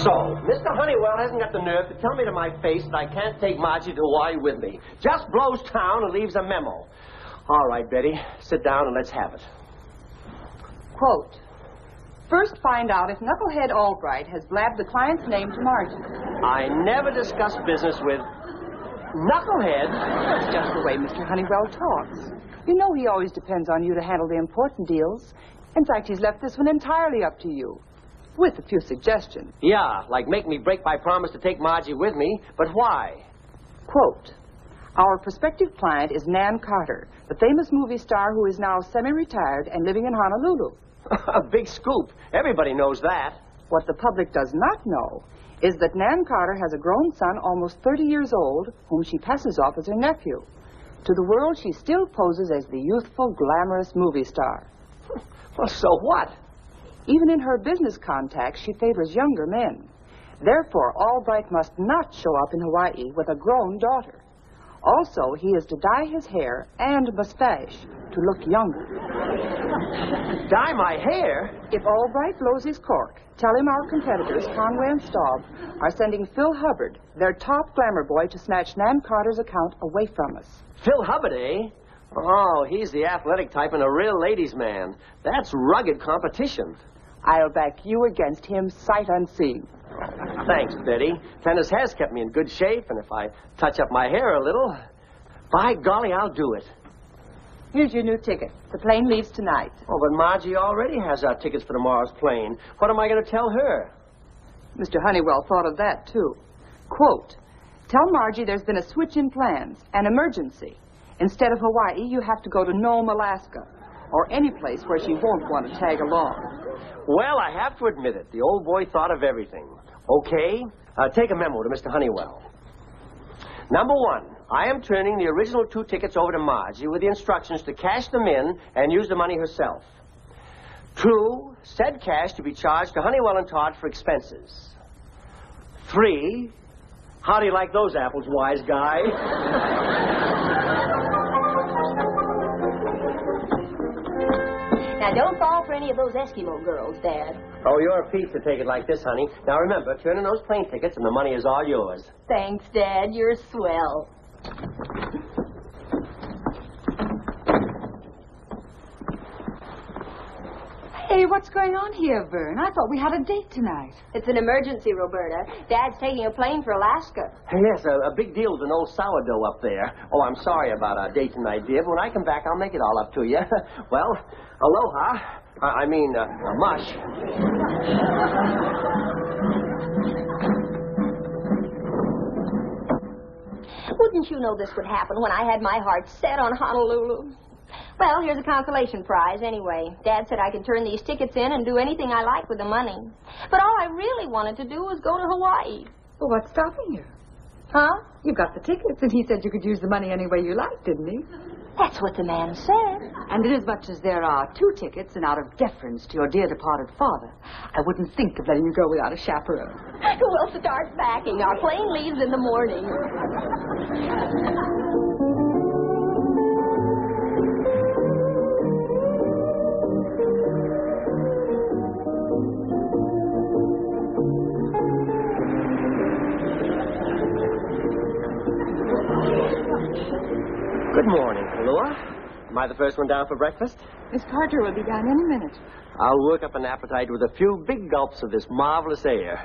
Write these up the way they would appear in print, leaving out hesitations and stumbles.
So, Mr. Honeywell hasn't got the nerve to tell me to my face that I can't take Margie to Hawaii with me. Just blows town and leaves a memo. All right, Betty, sit down and let's have it. Quote, first find out if Knucklehead Albright has blabbed the client's name to Margie. I never discuss business with Knucklehead. That's just the way Mr. Honeywell talks. You know he always depends on you to handle the important deals. In fact, he's left this one entirely up to you. With a few suggestions. Yeah, like make me break my promise to take Margie with me, but why? Quote, our prospective client is Nan Carter, the famous movie star who is now semi-retired and living in Honolulu. A big scoop. Everybody knows that. What the public does not know is that Nan Carter has a grown son almost 30 years old whom she passes off as her nephew. To the world, she still poses as the youthful, glamorous movie star. Well, so what? Even in her business contacts, she favors younger men. Therefore, Albright must not show up in Hawaii with a grown daughter. Also, he is to dye his hair and mustache to look younger. Dye my hair? If Albright blows his cork, tell him our competitors, Conway and Staub, are sending Phil Hubbard, their top glamour boy, to snatch Nan Carter's account away from us. Phil Hubbard, eh? Oh, he's the athletic type and a real ladies' man. That's rugged competition. I'll back you against him sight unseen. Thanks, Betty. Tennis has kept me in good shape, and if I touch up my hair a little, by golly, I'll do it. Here's your new ticket. The plane leaves tonight. Oh, but Margie already has our tickets for tomorrow's plane. What am I going to tell her? Mr. Honeywell thought of that, too. Quote, tell Margie there's been a switch in plans, an emergency. Instead of Hawaii, you have to go to Nome, Alaska, or any place where she won't want to tag along. Well, I have to admit it. The old boy thought of everything. Okay, take a memo to Mr. Honeywell. Number one, I am turning the original 2 tickets over to Margie with the instructions to cash them in and use the money herself. 2, said cash to be charged to Honeywell and Todd for expenses. 3, how do you like those apples, wise guy? Now, don't fall for any of those Eskimo girls, Dad. Oh, you're a piece to take it like this, honey. Now, remember, turn in those plane tickets and the money is all yours. Thanks, Dad. You're swell. Hey, what's going on here, Vern? I thought we had a date tonight. It's an emergency, Roberta. Dad's taking a plane for Alaska. Hey, yes, a big deal with an old sourdough up there. Oh, I'm sorry about our date tonight, dear, but when I come back, I'll make it all up to you. Well, aloha. Mush. Wouldn't you know this would happen when I had my heart set on Honolulu? Well, here's a consolation prize anyway. Dad said I could turn these tickets in and do anything I like with the money. But all I really wanted to do was go to Hawaii. Well, what's stopping you? Huh? You got the tickets, and he said you could use the money any way you liked, didn't he? That's what the man said. And inasmuch as there are 2 tickets, and out of deference to your dear departed father, I wouldn't think of letting you go without a chaperone. We'll start packing. Our plane leaves in the morning. Good morning, Kalua. Am I the first one down for breakfast? Miss Carter will be down any minute. I'll work up an appetite with a few big gulps of this marvelous air.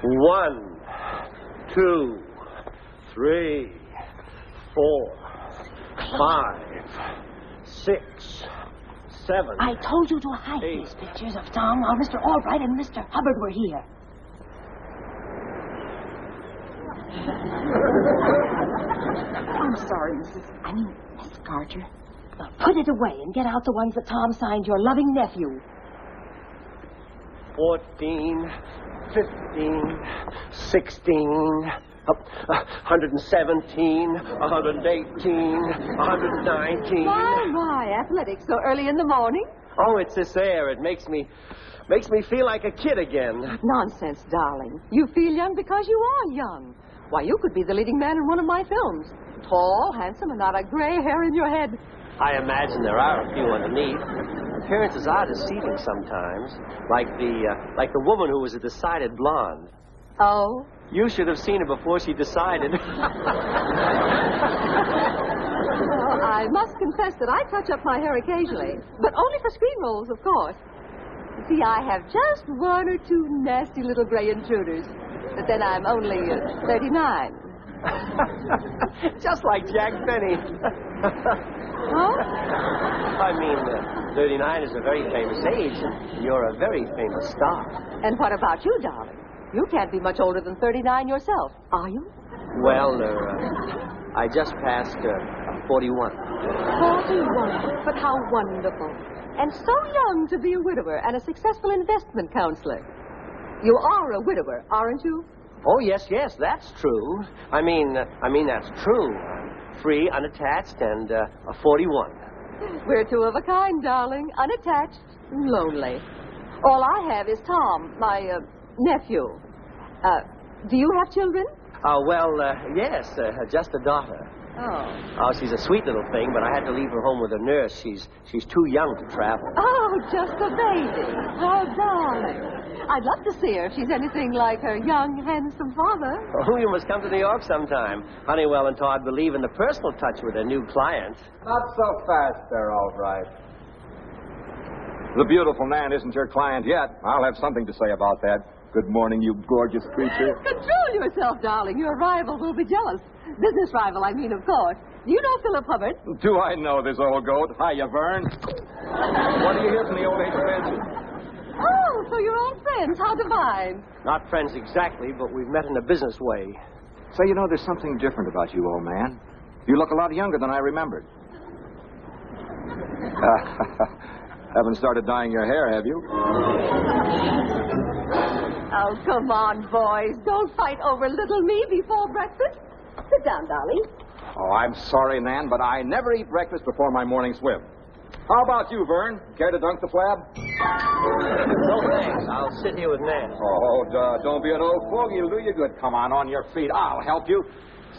One, 2, 3, 4, 5, 6, 7. I told you to hide 8. these pictures of Tom while Mr. Albright and Mr. Hubbard were here. I'm sorry, Miss Carter. Put it away and get out the ones that Tom signed your loving nephew. 14, 15, 16, 117, 118, 119. My, athletics so early in the morning? Oh, it's this air. It makes me feel like a kid again. Nonsense, darling. You feel young because you are young. Why, you could be the leading man in one of my films. Tall, handsome, and not a gray hair in your head. I imagine there are a few underneath. Appearances are deceiving sometimes, like the woman who was a decided blonde. Oh? You should have seen her before she decided. Well, I must confess that I touch up my hair occasionally, but only for screen roles, of course. See, I have just one or two nasty little gray intruders, but then I'm only 39. Just like Jack Benny. Huh? I mean, 39 is a very famous age, and you're a very famous star. And what about you, darling? You can't be much older than 39 yourself, are you? Well, I just passed 41. 41. But how wonderful. And so young to be a widower and a successful investment counselor. You are a widower, aren't you? Oh, yes, that's true. I mean, that's true. Free, unattached, and 41. We're two of a kind, darling. Unattached and lonely. All I have is Tom, my nephew. Do you have children? Yes, just a daughter. Oh, she's a sweet little thing, but I had to leave her home with a nurse. She's too young to travel. Oh, just a baby. How darling. I'd love to see her if she's anything like her young, handsome father. Oh, you must come to New York sometime. Honeywell and Todd believe in the personal touch with their new clients. Not so fast there, all right. The beautiful Nan isn't your client yet. I'll have something to say about that. Good morning, you gorgeous creature. Control yourself, darling. Your rival will be jealous. Business rival, I mean, of course. Do you know Philip Hubbard? Do I know this old goat? Hiya, Vern. What do you hear from the old age convention? Oh, so you're old friends. How divine. Not friends exactly, but we've met in a business way. Say, you know, there's something different about you, old man. You look a lot younger than I remembered. Haven't started dyeing your hair, have you? Oh, come on, boys. Don't fight over little me before breakfast. Sit down, darling. Oh, I'm sorry, Nan, but I never eat breakfast before my morning swim. How about you, Vern? Care to dunk the flab? No, thanks. I'll sit here with Nan. Oh, don't be an old fogey. It'll do you good. Come on your feet. I'll help you.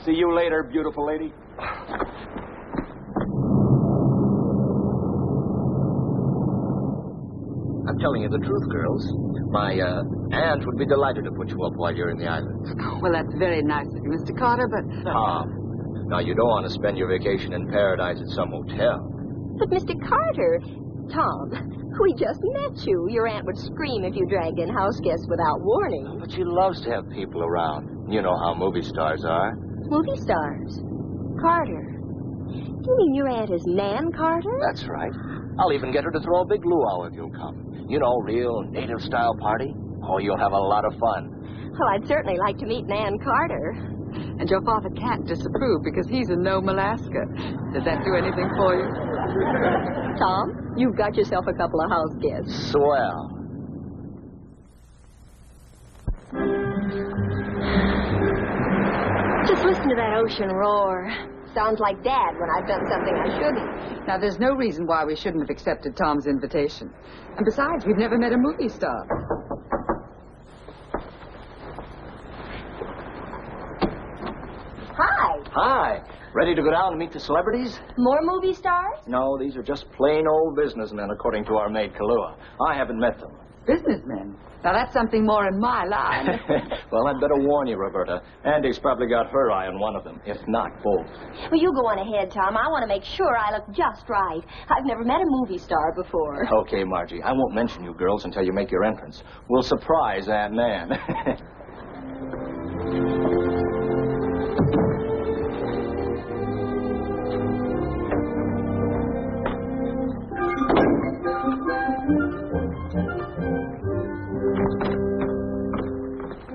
See you later, beautiful lady. I'm telling you the truth, girls. My aunt would be delighted to put you up while you're in the islands. Well, that's very nice of you, Mr. Carter, but... Tom, now you don't want to spend your vacation in paradise at some hotel. But, Mr. Carter, Tom, we just met you. Your aunt would scream if you dragged in house guests without warning. But she loves to have people around. You know how movie stars are. Movie stars? Carter. You mean your aunt is Nan Carter? That's right. I'll even get her to throw a big luau if you'll come. You know, real native-style party. Oh, you'll have a lot of fun. Well, I'd certainly like to meet Nan Carter. And your father can't disapprove because he's in Nome, Alaska. Did that do anything for you? Tom, you've got yourself a couple of house guests. Swell. Just listen to that ocean roar. Sounds like Dad when I've done something I shouldn't. Now, there's no reason why we shouldn't have accepted Tom's invitation. And besides, we've never met a movie star. Hi. Hi. Ready to go down and meet the celebrities? More movie stars? No, these are just plain old businessmen, according to our maid, Kalua. I haven't met them. Businessmen. Now, that's something more in my line. Well, I'd better warn you, Roberta. Andy's probably got her eye on one of them, if not both. Well, you go on ahead, Tom. I want to make sure I look just right. I've never met a movie star before. Okay, Margie. I won't mention you girls until you make your entrance. We'll surprise Aunt Nan.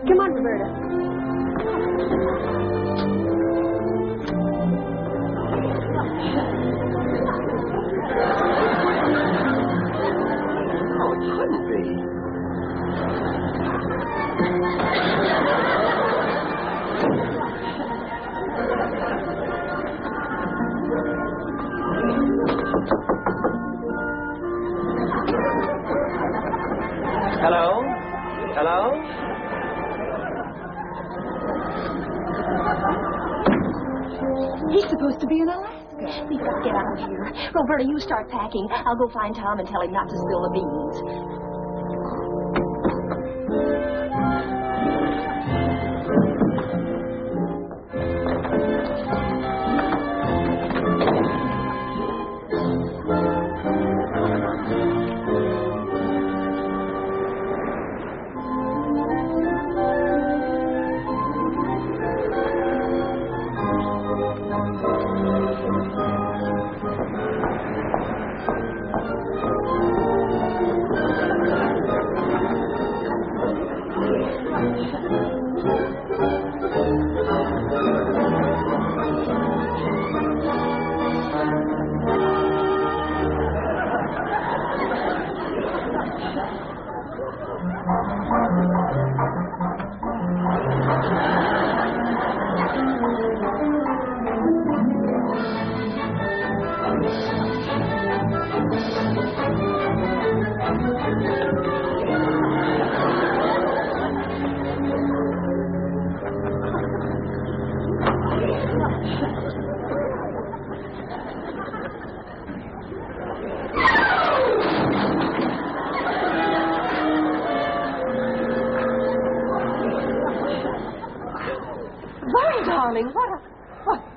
Come on, Roberta. We've got to get out of here. Roberta, you start packing. I'll go find Tom and tell him not to spill the beans.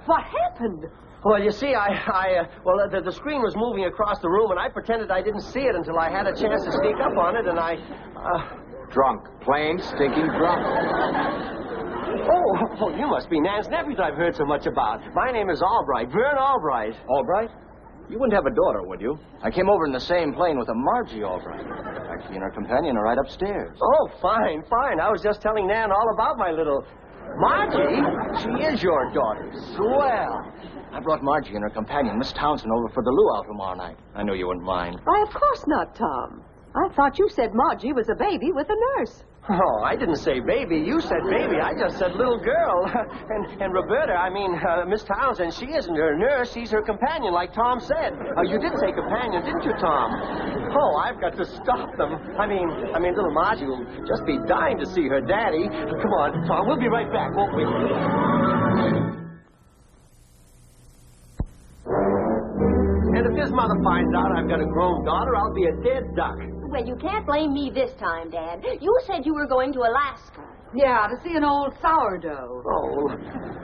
What happened? Well, you see, the screen was moving across the room, and I pretended I didn't see it until I had a chance to sneak up on it, and Drunk. Plain, stinking drunk. Oh, you must be Nan's nephew that I've heard so much about. My name is Albright, Vern Albright. Albright? You wouldn't have a daughter, would you? I came over in the same plane with a Margie Albright. She and her companion are right upstairs. Oh, fine. I was just telling Nan all about my little... Margie? She is your daughter. Swell. I brought Margie and her companion, Miss Townsend, over for the luau tomorrow night. I knew you wouldn't mind. Why, of course not, Tom. I thought you said Margie was a baby with a nurse. Oh, I didn't say baby. You said baby. I just said little girl. and Roberta, Miss Townsend, she isn't her nurse. She's her companion, like Tom said. You did say companion, didn't you, Tom? Oh, I've got to stop them. I mean, little Margie will just be dying to see her daddy. Come on, Tom. We'll be right back, won't we? And if his mother finds out I've got a grown daughter, I'll be a dead duck. Well, you can't blame me this time, Dad. You said you were going to Alaska. Yeah, to see an old sourdough. Oh,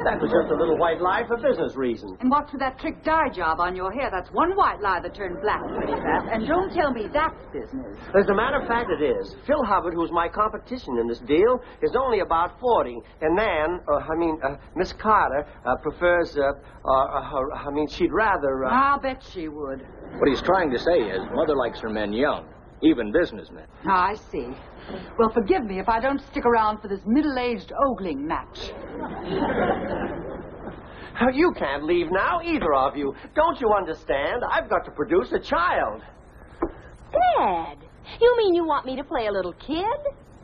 that was just a little white lie for business reasons. And what's with that trick dye job on your hair? That's one white lie that turned black pretty fast. And don't tell me that's business. As a matter of fact, it is. Phil Hubbard, who's my competition in this deal, is only about 40. And Nan, Miss Carter, prefers, she'd rather... I'll bet she would. What he's trying to say is, Mother likes her men young, even businessmen. I see. Well, forgive me if I don't stick around for this middle-aged ogling match. You can't leave now, either of you. Don't you understand? I've got to produce a child. Dad, you mean you want me to play a little kid?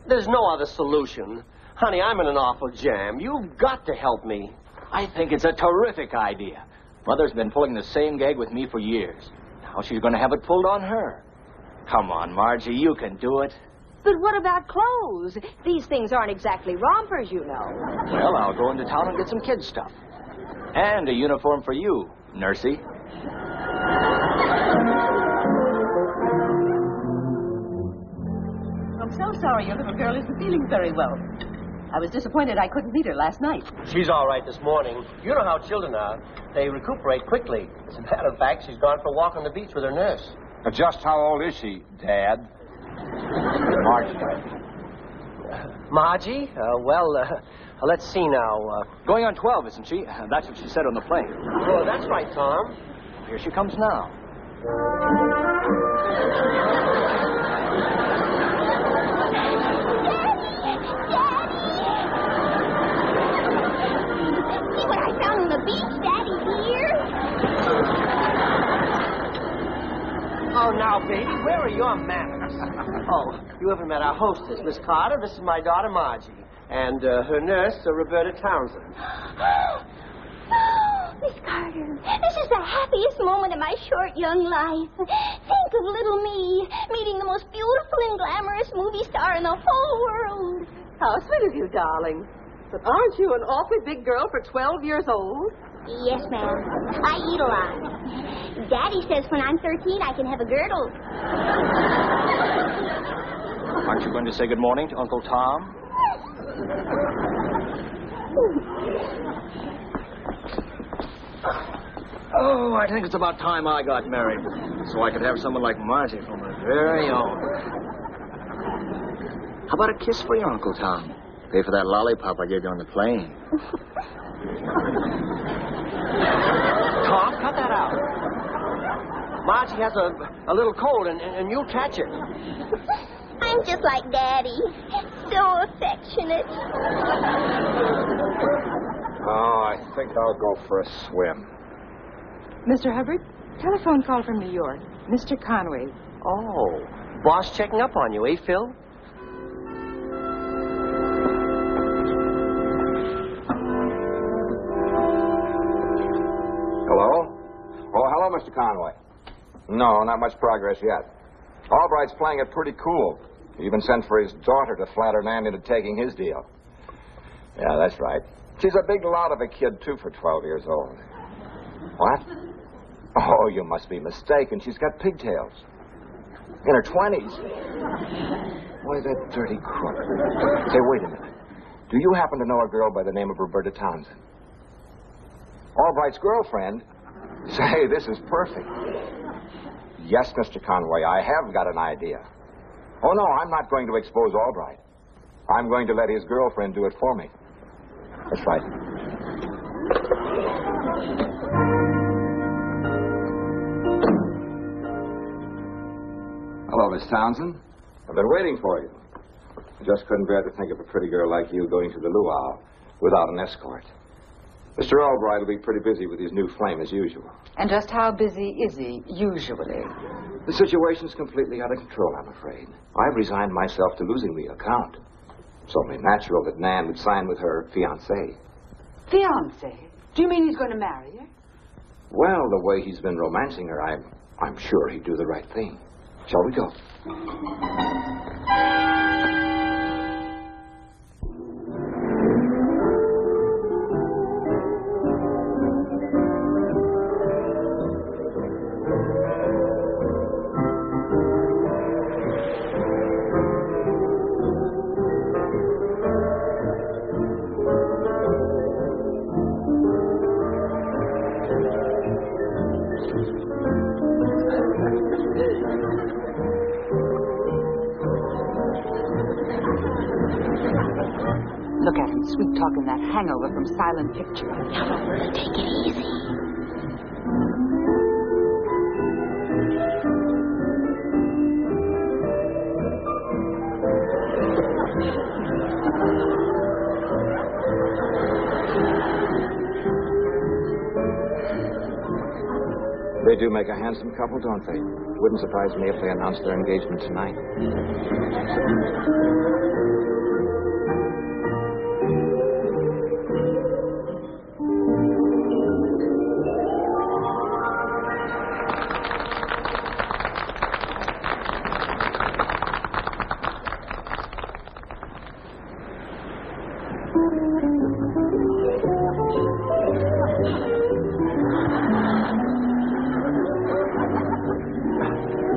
There's no other solution. Honey, I'm in an awful jam. You've got to help me. I think it's a terrific idea. Mother's been pulling the same gag with me for years. Now she's going to have it pulled on her. Come on, Margie, you can do it. But what about clothes? These things aren't exactly rompers, you know. Well, I'll go into town and get some kids' stuff. And a uniform for you, Nursey. I'm so sorry your little girl isn't feeling very well. I was disappointed I couldn't meet her last night. She's all right this morning. You know how children are. They recuperate quickly. As a matter of fact, she's gone for a walk on the beach with her nurse. Just how old is she, Dad? Margie? Let's see now. Going on 12, isn't she? That's what she said on the plane. Oh, that's right, Tom. Here she comes now. See what I found on the beach, Daddy, dear? Oh, now, baby, where are your manners? Oh, you haven't met our hostess, Miss Carter. This is my daughter, Margie. And her nurse, Roberta Townsend. Miss Carter, this is the happiest moment of my short young life. Think of little me meeting the most beautiful and glamorous movie star in the whole world. How sweet of you, darling. But aren't you an awfully big girl for 12 years old? Yes, ma'am. I eat a lot. Daddy says when I'm 13, I can have a girdle. Aren't you going to say good morning to Uncle Tom? Oh, I think it's about time I got married, so I could have someone like Margie for my very own. How about a kiss for your Uncle Tom? Pay for that lollipop I gave you on the plane. Tom, cut that out. Margie has a little cold, and you'll catch it. I'm just like Daddy. So affectionate. Oh, I think I'll go for a swim. Mr. Hubbard, telephone call from New York. Mr. Conway. Oh, boss checking up on you, eh, Phil? Hello? Oh, hello, Mr. Conway. No, not much progress yet. Albright's playing it pretty cool. He even sent for his daughter to flatter Nan into taking his deal. Yeah, that's right. She's a big lot of a kid, too, for 12 years old. What? Oh, you must be mistaken. She's got pigtails. In her 20s. Why, that dirty crook. Say, wait a minute. Do you happen to know a girl by the name of Roberta Townsend? Albright's girlfriend? Say, this is perfect. Yes, Mr. Conway, I have got an idea. Oh, no, I'm not going to expose Albright. I'm going to let his girlfriend do it for me. That's right. Hello, Miss Townsend. I've been waiting for you. I just couldn't bear to think of a pretty girl like you going to the luau without an escort. Mr. Albright will be pretty busy with his new flame as usual. And just how busy is he, usually? The situation's completely out of control, I'm afraid. I've resigned myself to losing the account. It's only natural that Nan would sign with her fiancé. Fiancé? Do you mean he's going to marry her? Well, the way he's been romancing her, I'm sure he'd do the right thing. Shall we go? Look at him, sweet-talking that hangover from Silent Picture. Now, Roberta, take it easy. They do make a handsome couple, don't they? It wouldn't surprise me if they announced their engagement tonight.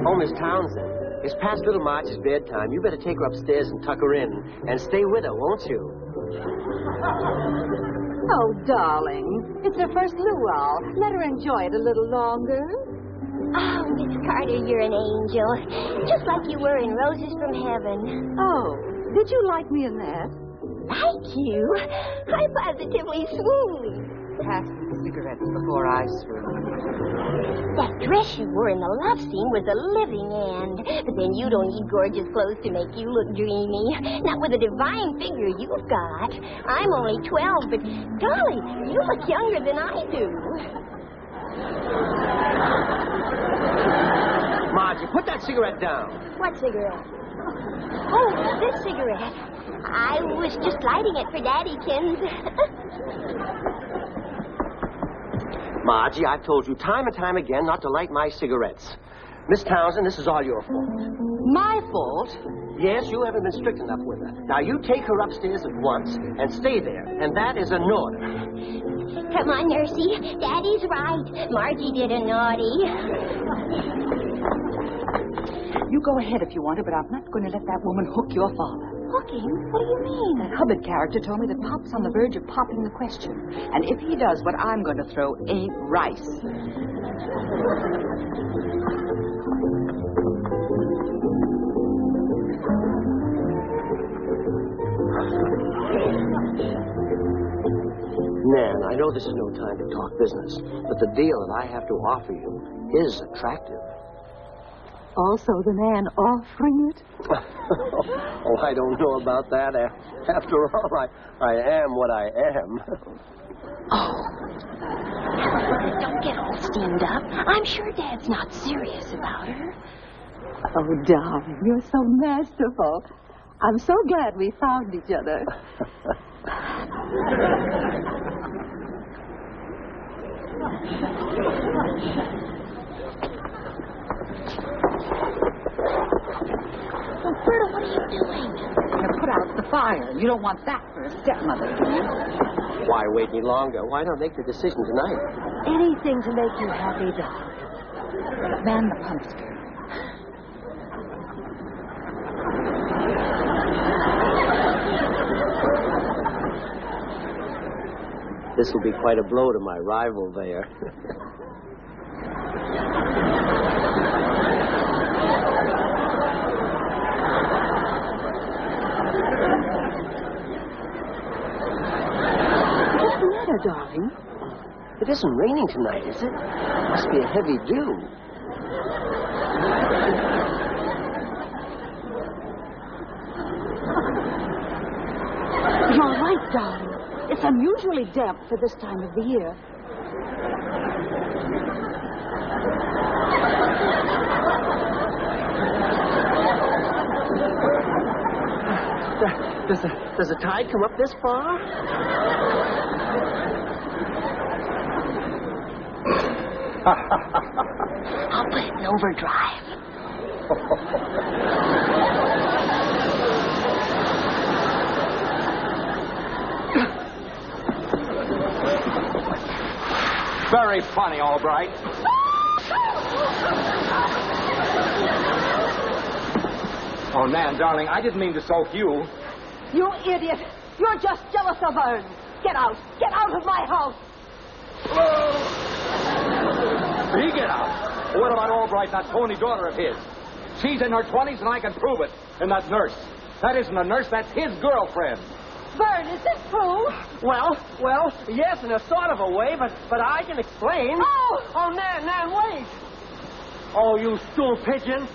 Oh, Miss Townsend, it's past little Margie's bedtime. You better take her upstairs and tuck her in. And stay with her, won't you? Oh, darling. It's her first luau. Let her enjoy it a little longer. Oh, Miss Carter, you're an angel. Just like you were in Roses from Heaven. Oh, did you like me in that? Like you? I positively swooned. Pass me the cigarettes before I swoon. That dress you wore in the love scene was a living end. But then you don't need gorgeous clothes to make you look dreamy. Not with the divine figure you've got. I'm only 12, but golly, you look younger than I do. Margie, put that cigarette down. What cigarette? Oh, this cigarette. I was just lighting it for Daddykins. Margie, I've told you time and time again not to light my cigarettes. Miss Townsend, this is all your fault. My fault? Yes, you haven't been strict enough with her. Now, you take her upstairs at once and stay there. And that is an order. Come on, Nursey. Daddy's right. Margie did a naughty. You go ahead if you want to, but I'm not going to let that woman hook your father. Hook him? What do you mean? That Hubbard character told me that Pop's on the verge of popping the question. And if he does, what I'm going to throw ain't rice. Nan, I know this is no time to talk business, but the deal that I have to offer you is attractive. Also the man offering it? Oh, I don't know about that. After all, I am what I am. Oh. Don't get all steamed up. I'm sure Dad's not serious about her. Oh, darling, you're so masterful. I'm so glad we found each other. Roberta, what are you doing? I'm going to put out the fire. You don't want that for a stepmother, do you? Why wait any longer? Why not make the decision tonight? Anything to make you happy, darling. Man the pumps, girl. This will be quite a blow to my rival there. What's the matter, darling? It isn't raining tonight, is it? Must be a heavy dew. You're right, darling. It's unusually damp for this time of the year. Does the tide come up this far? I'll put it in overdrive. Very funny, Albright. Oh, Nan, darling, I didn't mean to soak you. You idiot! You're just jealous of Vern. Get out! Get out of my house! He get out. What about Albright, that phony daughter of his? She's in her 20s, and I can prove it. And that nurse. That isn't a nurse, that's his girlfriend. Vern, is this true? Well, yes, in a sort of a way, but I can explain. Oh, Nan, wait. Oh, you stool pigeon.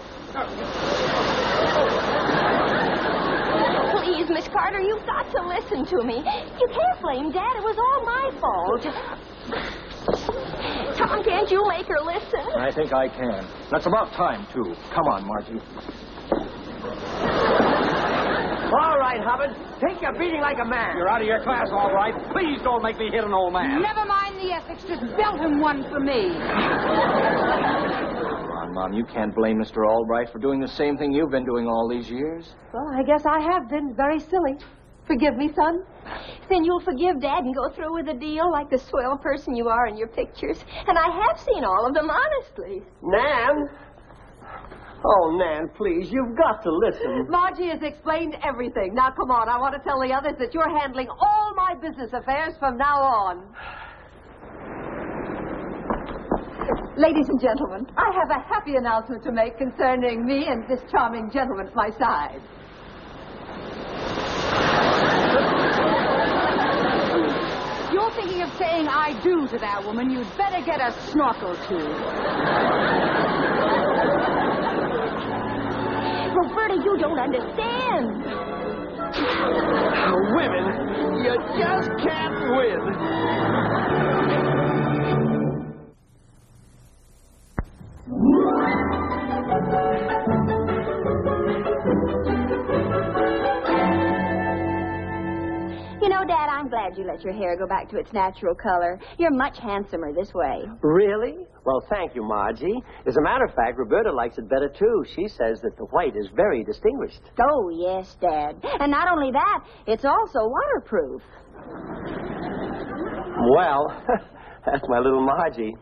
Please, Miss Carter, you've got to listen to me. You can't blame Dad. It was all my fault. Tom, can't you make her listen? I think I can. That's about time, too. Come on, Margie. All right, Hubbard. Take your beating like a man. You're out of your class, all right. Please don't make me hit an old man. Never mind the ethics. Just belt him one for me. Come on, Mom. You can't blame Mr. Albright for doing the same thing you've been doing all these years. Well, I guess I have been very silly. Forgive me, son. Then you'll forgive Dad and go through with the deal like the swell person you are in your pictures. And I have seen all of them, honestly. Nan? Oh, Nan, please, you've got to listen. Margie has explained everything. Now, come on. I want to tell the others that you're handling all my business affairs from now on. Ladies and gentlemen, I have a happy announcement to make concerning me and this charming gentleman at my side. You're thinking of saying I do to that woman. You'd better get a snorkel, too. Roberta, you don't understand. Women, you just can't win. You know, Dad, I'm glad you let your hair go back to its natural color. You're much handsomer this way. Really? Well, thank you, Margie. As a matter of fact, Roberta likes it better, too. She says that the white is very distinguished. Oh, yes, Dad. And not only that, it's also waterproof. Well, that's my little Margie.